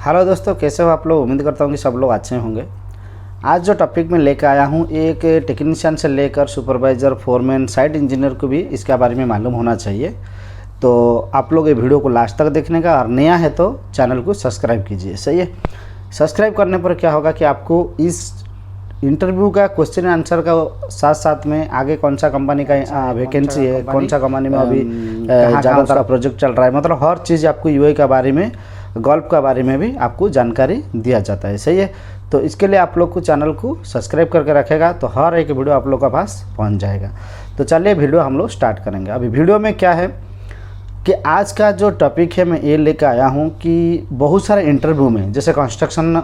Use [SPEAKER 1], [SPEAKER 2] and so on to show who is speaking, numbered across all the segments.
[SPEAKER 1] Hello दोस्तों, कैसे हो आप लोग। उम्मीद करता हूँ कि सब लोग अच्छे होंगे। आज जो टॉपिक मैं लेकर आया हूँ, एक टेक्नीशियन से लेकर सुपरवाइज़र, फोरमैन, साइट इंजीनियर को भी इसके बारे में मालूम होना चाहिए। तो आप लोग ये वीडियो को लास्ट तक देखने का, और नया है तो चैनल को सब्सक्राइब कीजिए। सही है। सब्सक्राइब करने पर क्या होगा कि आपको इस इंटरव्यू का क्वेश्चन आंसर का साथ साथ में आगे कौन सा कंपनी का वैकेंसी है, कौन सा कंपनी में अभी ज़्यादातर प्रोजेक्ट चल रहा है, मतलब हर चीज़ आपको यूआई के बारे में, गल्फ का बारे में भी आपको जानकारी दिया जाता है। सही है। तो इसके लिए आप लोग को चैनल को सब्सक्राइब करके रखेगा तो हर एक वीडियो आप लोग के पास पहुंच जाएगा। तो चलिए वीडियो हम लोग स्टार्ट करेंगे। अभी वीडियो में क्या है कि आज का जो टॉपिक है मैं ये लेकर आया हूँ कि बहुत सारे इंटरव्यू में, जैसे कंस्ट्रक्शन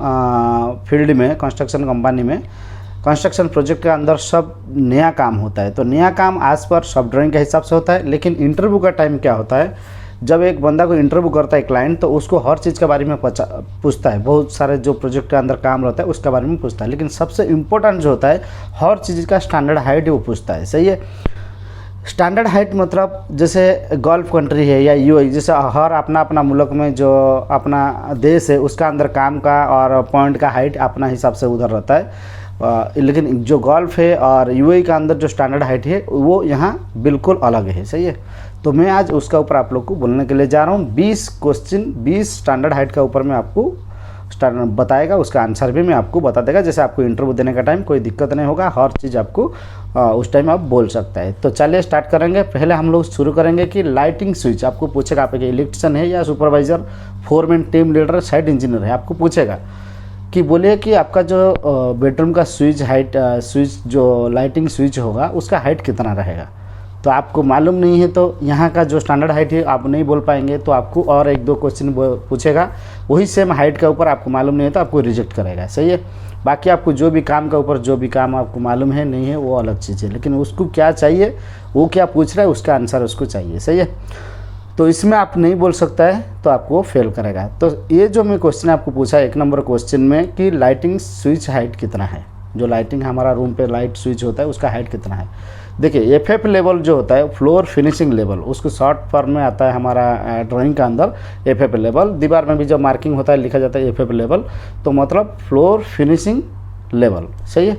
[SPEAKER 1] फील्ड में, कंस्ट्रक्शन कंपनी में, कंस्ट्रक्शन प्रोजेक्ट के अंदर सब नया काम होता है। तो नया काम आज पर सब ड्राइंग के हिसाब से होता है, लेकिन इंटरव्यू का टाइम क्या होता है, जब एक बंदा को इंटरव्यू करता है क्लाइंट, तो उसको हर चीज़ के बारे में पूछता है। बहुत सारे जो प्रोजेक्ट के अंदर काम रहता है उसके बारे में पूछता है, लेकिन सबसे इम्पोर्टेंट जो होता है हर चीज़ का स्टैंडर्ड हाइट वो पूछता है। सही है। स्टैंडर्ड हाइट मतलब जैसे गल्फ कंट्री है या यूएई, जैसे हर अपना अपना मुल्क में जो अपना देश है उसका अंदर काम का और पॉइंट का हाइट अपना हिसाब से उधर रहता है। लेकिन जो गल्फ है और यूएई का अंदर जो स्टैंडर्ड हाइट है वो यहाँ बिल्कुल अलग है। सही है। तो मैं आज उसका ऊपर आप लोग को बोलने के लिए जा रहा हूँ। 20 क्वेश्चन, 20 स्टैंडर्ड हाइट का ऊपर मैं आपको बताएगा, उसका आंसर भी मैं आपको बता देगा। जैसे आपको इंटरव्यू देने का टाइम कोई दिक्कत नहीं होगा, हर चीज़ आपको उस टाइम आप बोल सकता है। तो चलिए स्टार्ट करेंगे। पहले हम लोग शुरू करेंगे कि लाइटिंग स्विच आपको पूछेगा, आप एक इलेक्ट्रिशियन है या supervisor, foreman, team leader, site engineer है, आपको पूछेगा कि बोलिए कि आपका जो बेडरूम का स्विच हाइट, स्विच जो लाइटिंग स्विच होगा उसका हाइट कितना रहेगा। तो आपको मालूम नहीं है तो यहाँ का जो स्टैंडर्ड हाइट है आप नहीं बोल पाएंगे, तो आपको और एक दो क्वेश्चन पूछेगा, वही सेम हाइट के ऊपर आपको मालूम नहीं है तो आपको रिजेक्ट करेगा। सही है। बाकी आपको जो भी काम के ऊपर जो भी काम आपको मालूम है नहीं है वो अलग चीज़ है, लेकिन उसको क्या चाहिए, वो क्या पूछ रहा है उसका आंसर उसको चाहिए। सही है। तो इसमें आप नहीं बोल सकता है तो आपको फेल करेगा। तो ये जो मैं क्वेश्चन आपको पूछा 1 नंबर क्वेश्चन में कि लाइटिंग स्विच हाइट कितना है, जो लाइटिंग हमारा रूम पे लाइट स्विच होता है उसका हाइट कितना है। देखिए एफएफ लेवल जो होता है, फ्लोर फिनिशिंग लेवल, उसको शॉर्ट फॉर्म में आता है हमारा ड्राइंग के अंदर एफएफ लेवल। दीवार में भी जब मार्किंग होता है लिखा जाता है एफएफ लेवल, तो मतलब फ्लोर फिनिशिंग लेवल। सही है।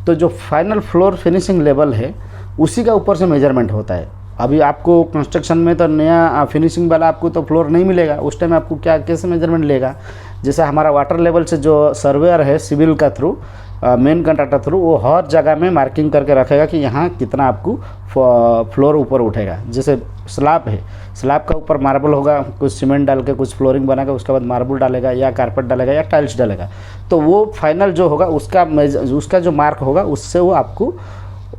[SPEAKER 1] तो जो फाइनल फ्लोर फिनिशिंग लेवल है उसी का ऊपर से मेजरमेंट होता है। अभी आपको कंस्ट्रक्शन में तो नया फिनिशिंग वाला आपको तो फ्लोर नहीं मिलेगा, उस टाइम आपको क्या कैसे मेजरमेंट लेगा। जैसे हमारा वाटर लेवल से जो सर्वेयर है सिविल का थ्रू, मेन कंट्रैक्टर थ्रू, वो हर जगह में मार्किंग करके रखेगा कि यहाँ कितना आपको फ्लोर ऊपर उठेगा। जैसे स्लैब है, स्लैब का ऊपर मार्बल होगा, कुछ सीमेंट डाल के कुछ फ्लोरिंग बनाएगा, उसके बाद मार्बल डालेगा या कारपेट डालेगा या टाइल्स डालेगा, तो वो फाइनल जो होगा उसका जो मार्क होगा उससे वो आपको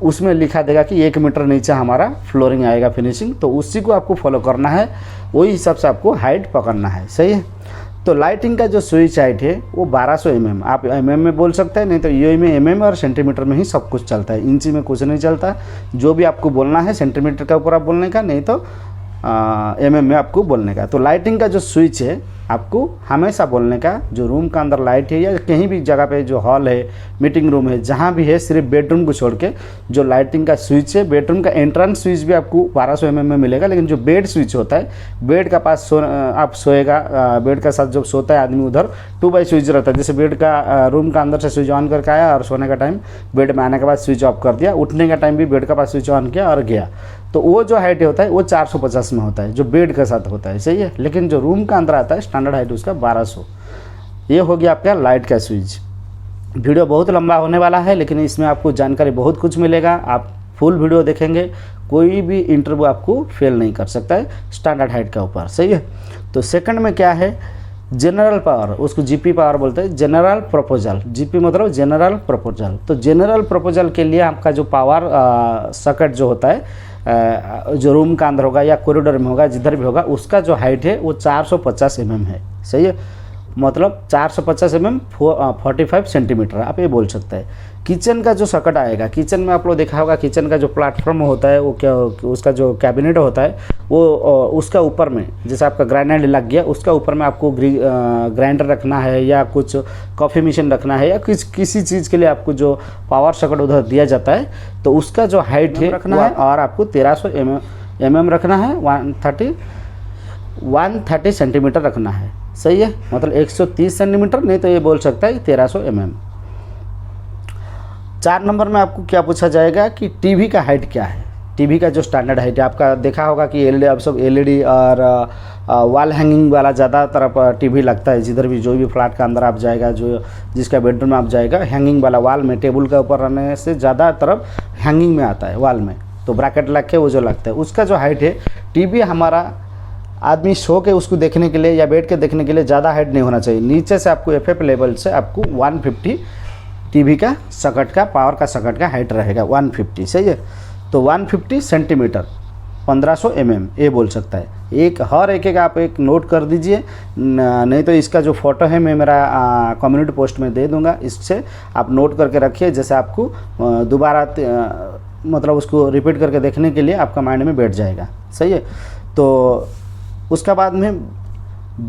[SPEAKER 1] उसमें लिखा देगा कि 1 मीटर नीचे हमारा फ्लोरिंग आएगा फिनिशिंग। तो उसी को आपको फॉलो करना है, वही हिसाब से आपको हाइट पकड़ना है। सही है। तो लाइटिंग का जो स्विच हाइट है वो 1200 mm, आप mm में बोल सकते हैं, नहीं तो यूआई में mm और सेंटीमीटर में ही सब कुछ चलता है, इंची में कुछ नहीं चलता। जो भी आपको बोलना है सेंटीमीटर का ऊपर आप बोलने का, नहीं तो mm में आपको बोलने का। तो लाइटिंग का जो स्विच है आपको हमेशा बोलने का, जो रूम का अंदर लाइट है या कहीं भी जगह पे जो हॉल है, मीटिंग रूम है, जहाँ भी है, सिर्फ बेडरूम को छोड़ के जो लाइटिंग का स्विच है, बेडरूम का एंट्रेंस स्विच भी आपको 1200 mm में मिलेगा। लेकिन जो बेड स्विच होता है, बेड का पास आप सोएगा, बेड का साथ जब सोता है आदमी उधर 2x स्विच रहता है। जैसे बेड का रूम का अंदर से स्विच ऑन करके आया और सोने का टाइम बेड में आने के बाद स्विच ऑफ कर दिया, उठने का टाइम भी बेड का पास स्विच ऑन किया और गया, तो वो जो हाइट होता है वो 450 में होता है, जो बेड के साथ होता है। सही है। लेकिन जो रूम का अंदर आता है स्टैंडर्ड हाइट उसका 1200। ये हो गया आपका लाइट का स्विच। वीडियो बहुत लंबा होने वाला है, लेकिन इसमें आपको जानकारी बहुत कुछ मिलेगा। आप फुल वीडियो देखेंगे, कोई भी इंटरव्यू आपको फेल नहीं कर सकता है स्टैंडर्ड हाइट का ऊपर। सही है। तो सेकंड में क्या है, जनरल पावर, उसको जीपी पावर बोलते हैं, जनरल प्रपोजल। जीपी मतलब जनरल प्रपोजल। तो जनरल प्रपोजल के लिए आपका जो पावर सर्किट जो होता है, जो रूम का अंदर होगा या कॉरिडोर में होगा, जिधर भी होगा, उसका जो हाइट है वो 450 mm है। सही है। मतलब 450 mm 45 सेंटीमीटर आप ये बोल सकते हैं। किचन का जो सर्किट आएगा, किचन में आप लोग देखा होगा, किचन का जो प्लेटफॉर्म होता है वो क्या, उसका जो कैबिनेट होता है वो उसका ऊपर में जैसे आपका ग्राइंडर लग गया, उसका ऊपर में आपको ग्राइंडर रखना है या कुछ कॉफ़ी मशीन रखना है या किसी चीज़ के लिए आपको जो पावर सर्किट उधर दिया जाता है, तो उसका जो हाइट है रखना है, और आपको 1300 mm रखना है, 130 सेंटीमीटर रखना है। सही है, मतलब 130 सेंटीमीटर, नहीं तो ये बोल सकता है 1300 mm। 4 नंबर में आपको क्या पूछा जाएगा कि टीवी का हाइट क्या है। टीवी का जो स्टैंडर्ड हाइट है, आपका देखा होगा कि एलईडी, अब सब एलईडी और वॉल हैंगिंग वाला ज़्यादातर अब टीवी लगता है। जिधर भी जो भी फ्लैट का अंदर आप जाएगा, जो जिसका बेडरूम में आप जाएगा, हैंगिंग वाला वॉल में टेबल के ऊपर रहने से ज़्यादा तरफ हैंगिंग में आता है वॉल में, तो ब्रैकेट लग के वो जो लगता है उसका जो हाइट है। टीवी हमारा आदमी सो के उसको देखने के लिए या बैठ के देखने के लिए ज़्यादा हाइट नहीं होना चाहिए। नीचे से आपको एफएफ लेवल से आपको 150 टीवी का सकट का पावर का सकट का हाइट रहेगा 150, सही है। तो 150 सेंटीमीटर 1500 mm ये बोल सकता है। एक हर एक आप एक नोट कर दीजिए, नहीं तो इसका जो फ़ोटो है मैं मेरा कम्युनिटी पोस्ट में दे दूंगा, इससे आप नोट करके रखिए, जैसे आपको दोबारा मतलब उसको रिपीट करके देखने के लिए आपका माइंड में बैठ जाएगा, सही है। तो उसका बाद में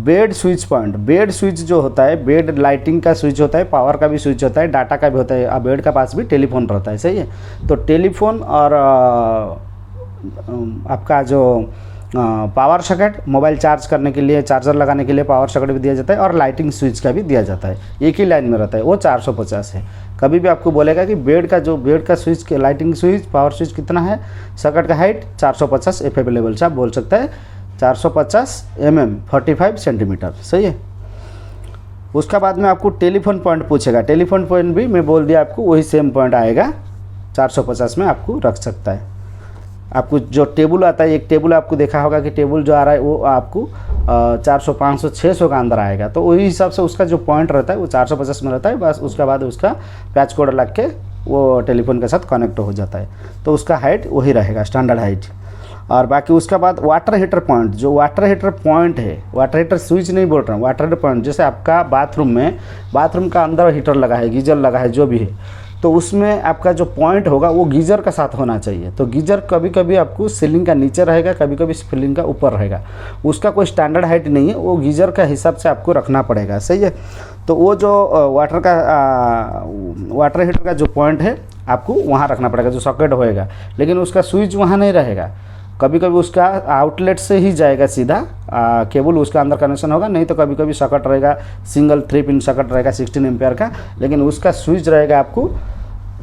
[SPEAKER 1] bed switch point, bed switch जो होता है, बेड लाइटिंग का स्विच होता है, पावर का भी स्विच होता है, डाटा का भी होता है। अब बेड का पास भी टेलीफोन रहता है, सही है। तो टेलीफोन और आपका जो पावर सॉकेट, मोबाइल चार्ज करने के लिए, चार्जर लगाने के लिए पावर सॉकेट भी दिया जाता है, और लाइटिंग स्विच का भी दिया जाता है। एक ही लाइन में रहता है, वो 450 है। कभी भी आपको बोलेगा कि बेड का स्विच के लाइटिंग स्विच, पावर स्विच कितना है, सॉकेट का हाइट 450 एफएफ लेवल से आप बोल सकते हैं 450 mm 45 सेंटीमीटर, सही है। उसका बाद में आपको टेलीफोन पॉइंट पूछेगा, टेलीफोन पॉइंट भी मैं बोल दिया आपको, वही सेम पॉइंट आएगा 450 में आपको रख सकता है। आपको जो टेबल आता है, एक टेबल आपको देखा होगा कि टेबल जो आ रहा है वो आपको 400 500 600 का अंदर आएगा, तो वही हिसाब से उसका जो पॉइंट रहता है वो 450 में रहता है। बस उसके बाद उसका पैच कोड लग के वो टेलीफोन के साथ कनेक्ट हो जाता है, तो उसका हाइट वही रहेगा स्टैंडर्ड हाइट। और बाकी उसका बाद वाटर हीटर पॉइंट, जो वाटर हीटर पॉइंट है, वाटर हीटर स्विच नहीं बोल रहा हूँ, वाटर हीटर पॉइंट, जैसे आपका बाथरूम का अंदर हीटर लगा है, गीजर लगा है, जो भी है, तो उसमें आपका जो पॉइंट होगा वो गीजर का साथ होना चाहिए। तो गीजर कभी कभी आपको सीलिंग का नीचे रहेगा, कभी कभी सीलिंग का ऊपर रहेगा, उसका कोई स्टैंडर्ड हाइट नहीं है, वो गीजर का हिसाब से आपको रखना पड़ेगा, सही है। तो वो जो वाटर हीटर का जो पॉइंट है आपको वहाँ रखना पड़ेगा, जो सॉकेट होएगा, लेकिन उसका स्विच वहाँ नहीं रहेगा। कभी कभी उसका आउटलेट से ही जाएगा सीधा केबल, उसका अंदर कनेक्शन होगा, नहीं तो कभी कभी सॉकेट रहेगा, सिंगल 3 पिन सॉकेट रहेगा 16 एम्पियर का, लेकिन उसका स्विच रहेगा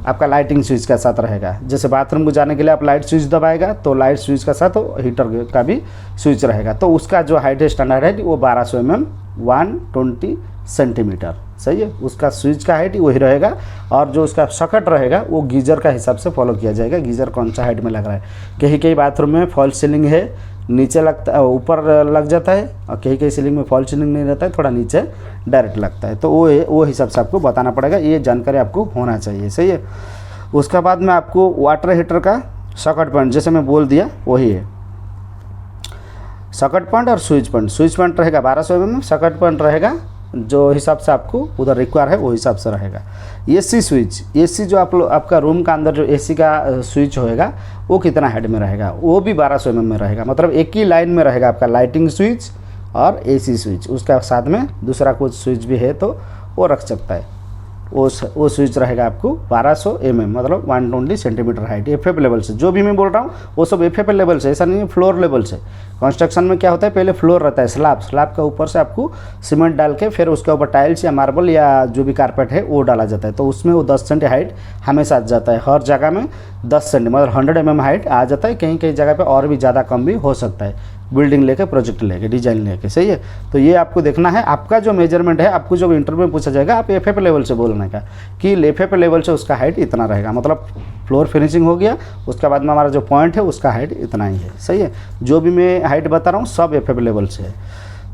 [SPEAKER 1] आपका लाइटिंग स्विच के साथ रहेगा। जैसे बाथरूम को जाने के लिए आप लाइट स्विच दबाएगा, तो लाइट स्विच के साथ हीटर का भी स्विच रहेगा। तो उसका जो हाइट है, स्टैंडर्ड हाइट, वो 1200 mm 120 सेंटीमीटर, सही है। उसका स्विच का हाइट वही रहेगा, और जो उसका सॉकेट रहेगा वो गीजर का हिसाब से फॉलो किया जाएगा, गीजर कौन सा हाइट में लग रहा है। कहीं बाथरूम में फॉल सीलिंग है, नीचे लगता है, ऊपर लग जाता है, और कहीं सीलिंग में फॉल सीलिंग नहीं रहता है, थोड़ा नीचे डायरेक्ट लगता है, तो वो हिसाब से आपको बताना पड़ेगा, ये जानकारी आपको होना चाहिए, सही है। उसका बाद में आपको वाटर हीटर का सॉकेट पॉइंट, जैसे मैं बोल दिया वही है, सॉकेट पॉइंट और स्विच पॉइंट रहेगा 1200 mm, सॉकेट पॉइंट रहेगा जो हिसाब से आपको उधर रिक्वायर है वो हिसाब से रहेगा। एसी स्विच, एसी जो आपका रूम का अंदर जो एसी का स्विच होएगा वो कितना हाइट में रहेगा, वो भी 1200 mm में रहेगा, मतलब एक ही लाइन में रहेगा आपका लाइटिंग स्विच और एसी स्विच, उसका साथ में दूसरा कुछ स्विच भी है तो वो रख सकता है। वो स्विच रहेगा आपको 1200 mm, मतलब 120 सेंटीमीटर हाइट, एफएफ लेवल से। जो भी मैं बोल रहा हूँ वो सब एफएफ लेवल से, ऐसा नहीं है फ्लोर लेवल से। कंस्ट्रक्शन में क्या होता है, पहले फ्लोर रहता है, स्लैब के ऊपर से आपको सीमेंट डाल के फिर उसके ऊपर टाइल्स या मार्बल या जो भी कारपेट है वो डाला जाता है, तो उसमें वो 10 सेंटी हाइट हमेशा आ जाता है। हर जगह में 10 सेंटी मतलब 100 mm हाइट आ जाता है, कहीं जगह पर और भी ज़्यादा कम भी हो सकता है, बिल्डिंग लेके, प्रोजेक्ट लेके, डिजाइन लेके, सही है। तो ये आपको देखना है, आपका जो मेजरमेंट है आपको जब इंटरव्यू में पूछा जाएगा, आप एफएफ लेवल से बोलने का कि एफएफ लेवल से उसका हाइट इतना रहेगा, मतलब फ्लोर फिनिशिंग हो गया, उसके बाद में हमारा जो पॉइंट है उसका हाइट इतना ही है, सही है। जो भी मैं हाइट बता रहा हूँ सब एफएफ लेवल से है।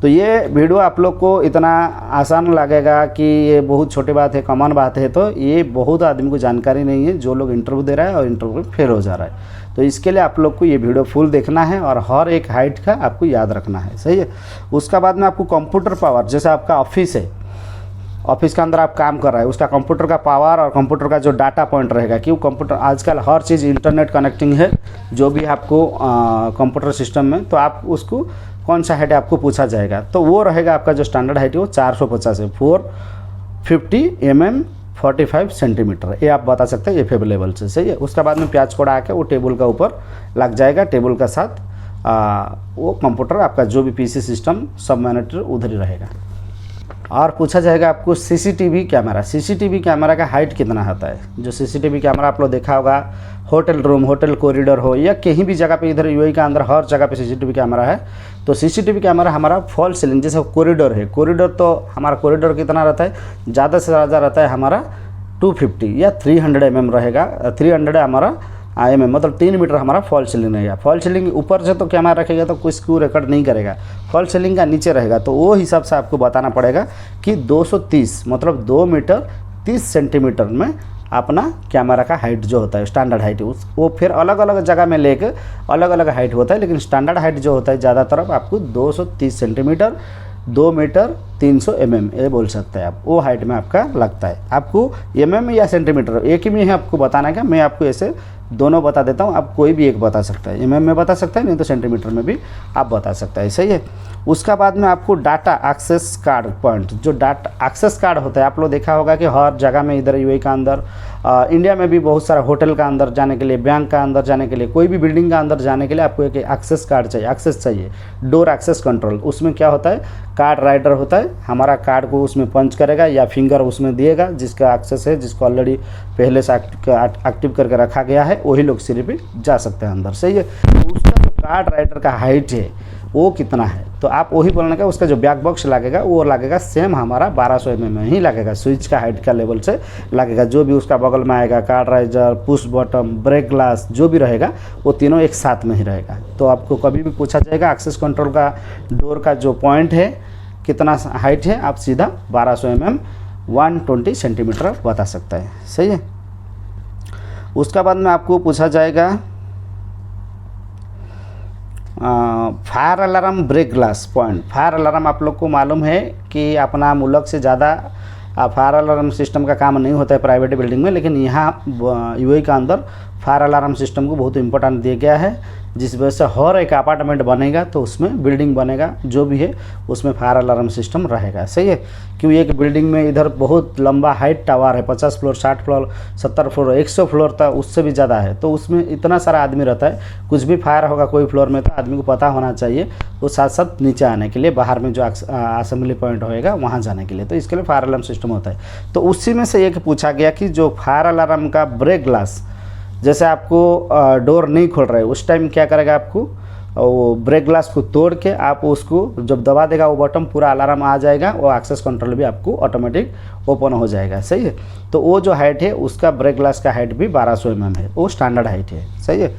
[SPEAKER 1] तो ये वीडियो आप लोग को इतना आसान लगेगा कि ये बहुत छोटी बात है, कॉमन बात है, तो ये बहुत आदमी को जानकारी नहीं है, जो लोग इंटरव्यू दे रहा है और इंटरव्यू में फेल हो जा रहा है। तो इसके लिए आप लोग को ये वीडियो फुल देखना है और हर एक हाइट का आपको याद रखना है, सही है। उसका बाद में आपको कंप्यूटर पावर, जैसे आपका ऑफिस है, ऑफिस के अंदर आप काम कर रहे हैं, उसका कंप्यूटर का पावर और कंप्यूटर का जो डाटा पॉइंट रहेगा, क्यों कंप्यूटर आजकल हर चीज़ इंटरनेट कनेक्टिंग है, जो भी आपको कंप्यूटर सिस्टम में, तो आप उसको कौन सा हाइट आपको पूछा जाएगा, तो वो रहेगा आपका जो स्टैंडर्ड हाइट है वो 450 है, 450 mm 45 सेंटीमीटर, ये आप बता सकते हैं एफएफ लेवल से, सही है। उसके बाद में प्याज कोड़ा आके वो टेबल का ऊपर लग जाएगा, टेबल का साथ वो कंप्यूटर आपका जो भी पीसी सिस्टम सब मॉनिटर उधर ही रहेगा। और पूछा जाएगा आपको सीसीटीवी कैमरा, सीसीटीवी कैमरा का हाइट कितना होता है। जो सीसीटीवी कैमरा आप लोग देखा होगा होटल रूम, होटल कॉरिडोर हो या कहीं भी जगह पे, इधर यूएई के अंदर हर जगह पे सीसीटीवी कैमरा है। तो सीसीटीवी कैमरा हमारा फॉल सीलिंग, जैसे कॉरिडोर है, कॉरिडोर तो हमारा कॉरिडोर कितना रहता है, ज़्यादा से ज़्यादा रहता है हमारा 250 या 300 mm रहेगा। 300 हमारा मतलब 3 मीटर हमारा फॉल सीलिंग रहेगा। फॉल सीलिंग ऊपर से तो कैमरा रखेगा तो कोई स्क्रू रिकॉर्ड नहीं करेगा, फॉल सीलिंग का नीचे रहेगा। तो वो हिसाब से आपको बताना पड़ेगा कि 230 मतलब 2 मीटर 30 सेंटीमीटर में अपना कैमरा का हाइट जो होता है, स्टैंडर्ड हाइट, उस वो फिर अलग अलग जगह में लेके अलग अलग हाइट होता है, लेकिन स्टैंडर्ड हाइट जो होता है ज़्यादातर आपको 230 सेंटीमीटर 2 मीटर 300 mm ये बोल सकते हैं आप, वो हाइट में आपका लगता है। आपको mm या सेंटीमीटर एक ही में है आपको बताना है। मैं आपको ऐसे दोनों बता देता हूँ, आप कोई भी एक बता सकता है, mm में बता सकता है, नहीं तो सेंटीमीटर में भी आप बता सकता है, सही है। उसका बाद में आपको डाटा एक्सेस कार्ड पॉइंट, जो डाटा एक्सेस कार्ड होता है, आप लोग देखा होगा कि हर जगह में इधर यूएई का अंदर, इंडिया में भी बहुत सारा होटल का अंदर जाने के लिए, बैंक का अंदर जाने के लिए, कोई भी बिल्डिंग का अंदर जाने के लिए आपको एक एक्सेस कार्ड चाहिए, एक्सेस चाहिए, डोर एक्सेस कंट्रोल। उसमें क्या होता है, कार्ड राइटर होता है, हमारा कार्ड को उसमें पंच करेगा या फिंगर उसमें दिएगा, जिसका एक्सेस है, जिसको ऑलरेडी पहले से एक्टिव करके रखा गया है, वही लोग सिर्फ जा सकते हैं अंदर, सही है। तो उसका जो कार्ड राइटर का हाइट है वो कितना है, तो आप वही बोलने का, उसका जो बैक बॉक्स लगेगा वो लगेगा सेम हमारा 1200 mm में ही लगेगा, स्विच का हाइट का लेवल से लगेगा। जो भी उसका बगल में आएगा, card writer, push button, break glass, जो भी रहेगा वो तीनों एक साथ में ही रहेगा। तो आपको कभी भी पूछा जाएगा एक्सेस कंट्रोल का डोर का जो पॉइंट है कितना हाइट है, आप सीधा 1200 mm 120 सेंटीमीटर बता सकता है, सही है। उसका बाद में आपको पूछा जाएगा fire alarm break glass point. Fire alarm आप लोग को मालूम है कि अपना मुल्क से ज़्यादा फायर अलार्म सिस्टम का काम नहीं होता है प्राइवेट बिल्डिंग में, लेकिन यहाँ यूएई का अंदर फायर अलार्म सिस्टम को बहुत इंपॉर्टेंट दिया गया है, जिस वजह से हर एक अपार्टमेंट बनेगा तो उसमें बिल्डिंग बनेगा जो भी है उसमें फायर अलार्म सिस्टम रहेगा, सही है। क्योंकि एक बिल्डिंग में इधर बहुत लंबा हाइट टावर है, 50 फ्लोर 60 फ्लोर 70 फ्लोर 100 फ्लोर तक, उससे भी ज़्यादा है। तो उसमें इतना सारा आदमी रहता है, कुछ भी फायर होगा कोई फ्लोर में तो आदमी को पता होना चाहिए वो साथ साथ नीचे आने के लिए, बाहर में जो असेंबली पॉइंट होएगा वहाँ जाने के लिए, तो इसके लिए फायर अलार्म सिस्टम होता है। तो उसी में से एक पूछा गया कि जो फायर अलार्म का ब्रेक ग्लास, जैसे आपको डोर नहीं खोल रहा है उस टाइम क्या करेगा, आपको वो ब्रेक ग्लास को तोड़ के आप उसको जब दबा देगा वो बटन, पूरा अलार्म आ जाएगा, वो एक्सेस कंट्रोल भी आपको ऑटोमेटिक ओपन हो जाएगा, सही है। तो वो जो हाइट है उसका ब्रेक ग्लास का हाइट भी 1200 mm है, वो स्टैंडर्ड हाइट है, सही है,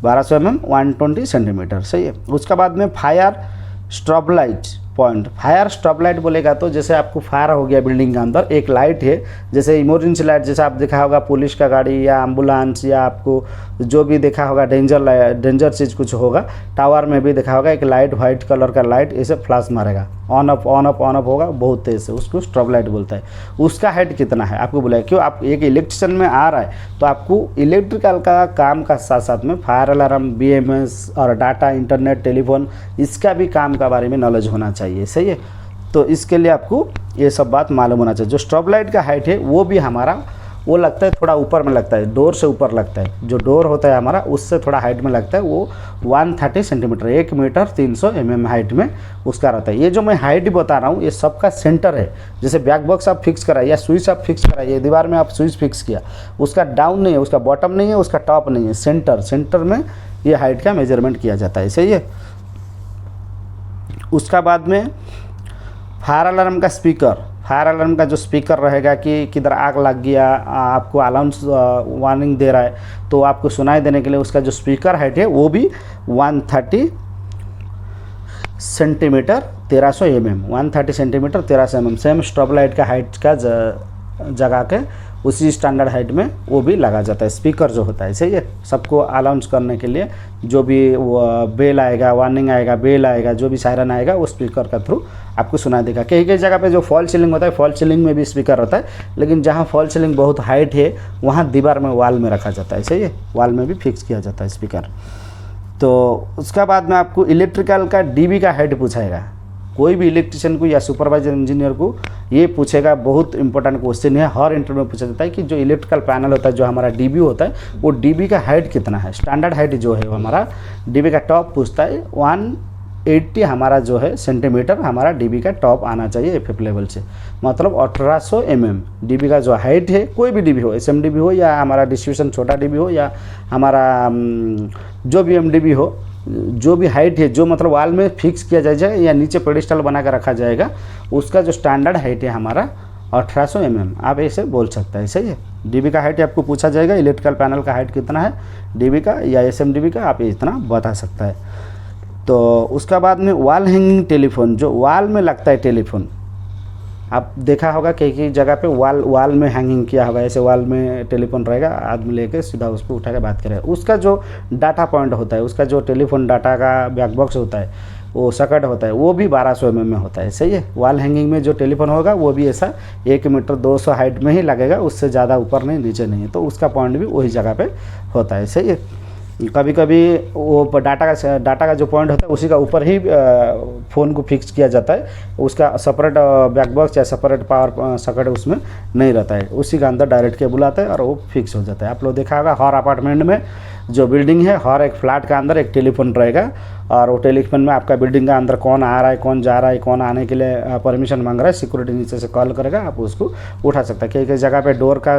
[SPEAKER 1] 1200 mm 120 सेंटीमीटर, सही है। उसका बाद में fire strobe light point. Fire stop light बोलेगा तो जैसे आपको फायर हो गया बिल्डिंग के अंदर, एक लाइट है जैसे इमरजेंसी लाइट, जैसे आप देखा होगा पुलिस का गाड़ी या एम्बुलेंस या आपको जो भी देखा होगा डेंजर चीज़ कुछ होगा, टावर में भी देखा होगा एक लाइट वाइट कलर का लाइट ऐसे फ्लैश मारेगा, on off on off on off होगा बहुत तेज से, उसको स्ट्रॉब लाइट बोलता है। उसका हाइट कितना है आपको बोला, क्यों आप एक इलेक्ट्रिशियन में आ रहा है तो आपको इलेक्ट्रिकल का काम का साथ साथ में फायर अलार्म, बीएमएस और डाटा, इंटरनेट, टेलीफोन, इसका भी काम का बारे में नॉलेज होना चाहिए, सही है। तो इसके लिए आपको ये सब बात मालूम होना चाहिए। जो स्ट्रॉब लाइट का हाइट है वो भी हमारा वो लगता है थोड़ा ऊपर में लगता है, डोर से ऊपर लगता है, जो डोर होता है हमारा उससे थोड़ा हाइट में लगता है, वो 130 सेंटीमीटर 1 मीटर 300 mm हाइट में उसका रहता है। ये जो मैं हाइट बता रहा हूँ ये सबका सेंटर है, जैसे बैक बॉक्स आप फिक्स कराइए या स्विच आप फिक्स कराइए, दीवार में आप स्विच फिक्स किया, उसका डाउन नहीं है, उसका बॉटम नहीं है, उसका टॉप नहीं है, सेंटर में ये हाइट का मेजरमेंट किया जाता है, सही है। उसका बाद में फायर अलार्म का स्पीकर, फायर अलार्म का जो स्पीकर रहेगा कि किधर आग लग गया, आपको अलाउंस वार्निंग दे रहा है तो आपको सुनाई देने के लिए उसका जो स्पीकर हाइट है वो भी 130 centimetre 1300 mm, 130 centimetre 1300 mm, same strobe light का हाइट का जगह के उसी स्टैंडर्ड हाइट में वो भी लगा जाता है, स्पीकर जो होता है, सही है। सबको अलाउंस करने के लिए जो भी बेल आएगा, वार्निंग आएगा, बेल आएगा, जो भी सायरन आएगा वो स्पीकर का थ्रू आपको सुना देगा। कई कई जगह पे जो फॉल सीलिंग होता है, फॉल सीलिंग में भी स्पीकर रहता है, लेकिन जहाँ फॉल सीलिंग बहुत हाइट है वहाँ दीवार में वॉल में रखा जाता है, सही है, वॉल में भी फिक्स किया जाता है स्पीकर। तो उसका बाद में आपको इलेक्ट्रिकल का डीबी का हाइट पूछाएगा, कोई भी इलेक्ट्रिशियन को या सुपरवाइजर इंजीनियर को ये पूछेगा, बहुत इंपॉर्टेंट क्वेश्चन है, हर इंटरव्यू में पूछा जाता है कि जो इलेक्ट्रिकल पैनल होता है, जो हमारा डीबी होता है, वो डीबी का हाइट कितना है। स्टैंडर्ड हाइट जो है वो हमारा डीबी का टॉप पूछता है 180 हमारा जो है सेंटीमीटर हमारा डीबी का टॉप आना चाहिए एफएफ लेवल से, मतलब 1800 डीबी का जो हाइट है, कोई भी डीबी हो, एसएमडीबी हो या हमारा डिस्ट्रीब्यूशन छोटा डीबी हो या हमारा जो भी एमडीबी हो, जो भी हाइट है, जो मतलब वॉल में फिक्स किया जाएगा या नीचे पेडिस्टल बना कर रखा जाएगा, उसका जो स्टैंडर्ड हाइट है हमारा 1800 आप ऐसे बोल सकते हैं। सही है, डीबी का हाइट आपको पूछा जाएगा, इलेक्ट्रिकल पैनल का हाइट कितना है डीबी का या एसएमडीबी का, आप इतना बता सकता है। तो उसका बाद में वॉल हैंगिंग टेलीफोन, जो वॉल में लगता है टेलीफोन, आप देखा होगा कई जगह पे वॉल में हैंगिंग किया होगा, ऐसे वॉल में टेलीफोन रहेगा, आदमी लेके सीधा उसको उठा के बात करेगा। उसका जो डाटा पॉइंट होता है, उसका जो टेलीफोन डाटा का बैक बॉक्स होता है, वो सकट होता है, वो भी 1200 में होता है। सही है, वॉल हैंगिंग में जो टेलीफोन होगा वो भी ऐसा 1 मीटर 200 हाइट में ही लगेगा, उससे ज़्यादा ऊपर नहीं नीचे नहीं है, तो उसका पॉइंट भी वही जगह पे होता है। सही है, कभी कभी वो डाटा का जो पॉइंट होता है उसी का ऊपर ही फ़ोन को फिक्स किया जाता है, उसका सेपरेट बैक बॉक्स या सेपरेट पावर सॉकेट उसमें नहीं रहता है, उसी का अंदर डायरेक्ट केबल आता है और वो फिक्स हो जाता है। आप लोग देखा होगा हर अपार्टमेंट में जो बिल्डिंग है, हर एक फ्लैट का अंदर एक टेलीफोन रहेगा, और वो टेलीफोन में आपका बिल्डिंग का अंदर कौन आ रहा है, कौन जा रहा है, कौन आने के लिए परमिशन मांग रहा है, सिक्योरिटी नीचे से कॉल करेगा, आप उसको उठा सकते हैं। कई जगह पे डोर का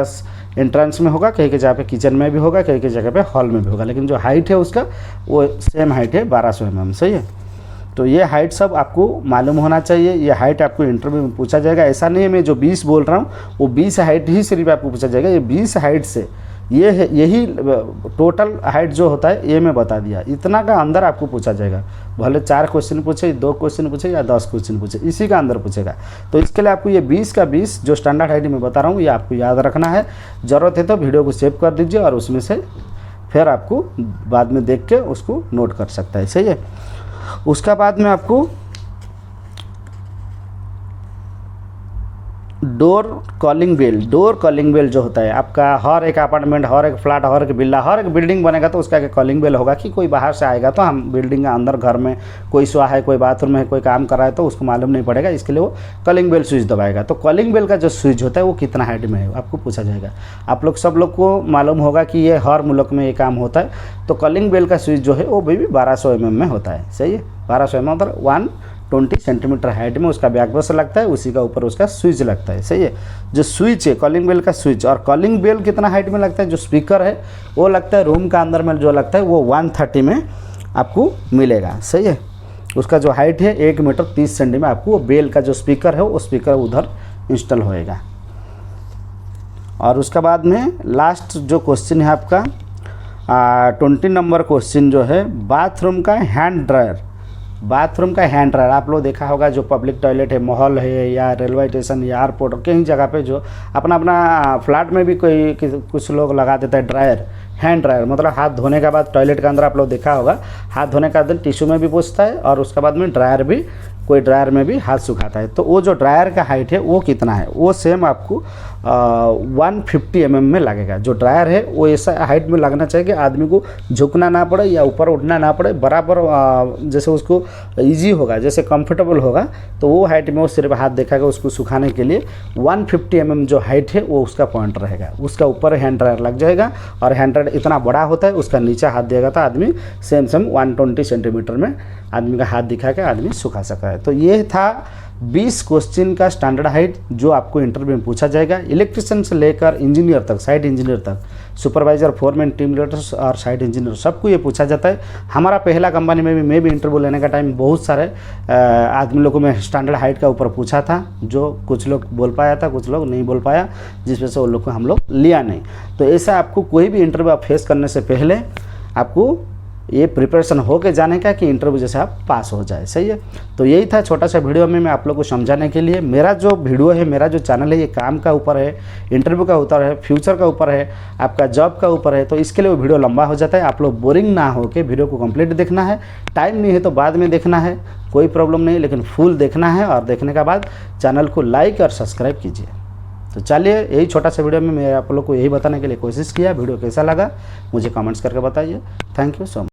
[SPEAKER 1] एंट्रेंस में होगा, कई जगह पे किचन में भी होगा, कई जगह पे हॉल में भी होगा, लेकिन जो हाइट है उसका वो सेम हाइट है 1200 सही है। तो ये हाइट सब आपको मालूम होना चाहिए, ये हाइट आपको इंटरव्यू में पूछा जाएगा। ऐसा नहीं है मैं जो 20 बोल रहा हूँ वो 20 हाइट ही सिर्फ आपको पूछा जाएगा, ये 20 हाइट से ये है, यही टोटल हाइट जो होता है ये मैं बता दिया, इतना का अंदर आपको पूछा जाएगा। भले 4 क्वेश्चन पूछे, 2 क्वेश्चन पूछे या 10 क्वेश्चन पूछे, इसी का अंदर पूछेगा। तो इसके लिए आपको ये 20 का 20 जो स्टैंडर्ड हाइट में बता रहा हूँ ये आपको याद रखना है। ज़रूरत है तो वीडियो को सेव कर दीजिए और उसमें से फिर आपको बाद में देख के उसको नोट कर सकता है। सही है, उसका बाद में आपको डोर कॉलिंग बेल जो होता है आपका, हर एक अपार्टमेंट, हर एक फ्लैट, हर एक बिल्ला, हर एक बिल्डिंग बनेगा तो उसका एक कॉलिंग बेल होगा कि कोई बाहर से आएगा तो हम बिल्डिंग के अंदर घर में कोई सोया है, कोई बाथरूम में कोई काम कर रहा है तो उसको मालूम नहीं पड़ेगा, इसके लिए वो कॉलिंग बेल स्विच दबाएगा। तो कॉलिंग बेल का जो स्विच होता है वो कितना हाइट में है आपको पूछा जाएगा। आप लोग सब लोग को मालूम होगा कि ये हर मुल्क में ये काम होता है। तो कॉलिंग बेल का स्विच जो है वो भी 1200 में होता है। सही है, 1200 मतलब 120 सेंटीमीटर हाइट में उसका बैक बॉक्स लगता है, उसी का ऊपर उसका स्विच लगता है। सही है, जो स्विच है कॉलिंग बेल का स्विच, और कॉलिंग बेल कितना हाइट में लगता है, जो स्पीकर है वो लगता है रूम का अंदर में जो लगता है वो 130 में आपको मिलेगा। सही है, उसका जो हाइट है 1 मीटर 30 सेंटीमीटर आपको वो बेल का जो स्पीकर है वो स्पीकर उधर इंस्टॉल होएगा। और उसके बाद में लास्ट जो क्वेश्चन है आपका 20 नंबर क्वेश्चन जो है बाथरूम का हैंड ड्रायर। आप लोग देखा होगा जो पब्लिक टॉयलेट है, मॉल है या रेलवे स्टेशन या एयरपोर्ट, कहीं जगह पे जो अपना फ्लैट में भी कुछ लोग लगा देता है ड्रायर, हैंड ड्रायर, मतलब हाथ धोने के बाद टॉयलेट के अंदर आप लोग देखा होगा हाथ धोने का दिन टिश्यू में भी पूछता है और उसके बाद में ड्रायर भी, कोई ड्रायर में भी हाथ सुखाता है। तो वो जो ड्रायर का हाइट है वो कितना है, वो सेम आपको 150 में लगेगा। जो ड्रायर है वो ऐसा हाइट में लगना चाहिए कि आदमी को झुकना ना पड़े या ऊपर उठना ना पड़े, बराबर जैसे उसको इजी होगा, जैसे कंफर्टेबल होगा, तो वो हाइट में वो सिर्फ हाथ देखाएगा उसको सुखाने के लिए। 150 जो हाइट है वो उसका पॉइंट रहेगा, उसका ऊपर हैंड ड्रायर लग जाएगा और हैंड ड्रायर इतना बड़ा होता है, उसका नीचे हाथ देगा तो आदमी सेम 120 सेंटीमीटर में आदमी का हाथ दिखा के आदमी सुखा सकता है। तो ये था 20 क्वेश्चन का स्टैंडर्ड हाइट जो आपको इंटरव्यू में पूछा जाएगा। इलेक्ट्रिशियन से लेकर इंजीनियर तक, साइट इंजीनियर तक, सुपरवाइजर, फोरमैन, टीम लीडर्स और साइट इंजीनियर सबको ये पूछा जाता है। हमारा पहला कंपनी में भी मैं भी इंटरव्यू लेने का टाइम बहुत सारे आदमी लोगों में स्टैंडर्ड हाइट का ऊपर पूछा था, जो कुछ लोग बोल पाया था, कुछ लोग नहीं बोल पाया, जिस वजह से उन लोग को हम लोग लिया नहीं। तो ऐसा आपको कोई भी इंटरव्यू आप फेस करने से पहले आपको ये प्रिपरेशन हो के जाने का कि इंटरव्यू जैसे आप पास हो जाए। सही है, तो यही था छोटा सा वीडियो में मैं आप लोग को समझाने के लिए। मेरा जो वीडियो है, मेरा जो चैनल है, ये काम का ऊपर है, इंटरव्यू का ऊपर है, फ्यूचर का ऊपर है, आपका जॉब का ऊपर है, तो इसके लिए वो वीडियो लंबा हो जाता है। आप लोग बोरिंग ना हो के वीडियो को कंप्लीट देखना है, टाइम नहीं है तो बाद में देखना है, कोई प्रॉब्लम नहीं, लेकिन फुल देखना है। और देखने के बाद चैनल को लाइक और सब्सक्राइब कीजिए। तो चलिए, यही छोटा सा वीडियो में मैं आप लोग को यही बताने के लिए कोशिश किया। वीडियो कैसा लगा मुझे कमेंट्स करके बताइए। Thank you so much.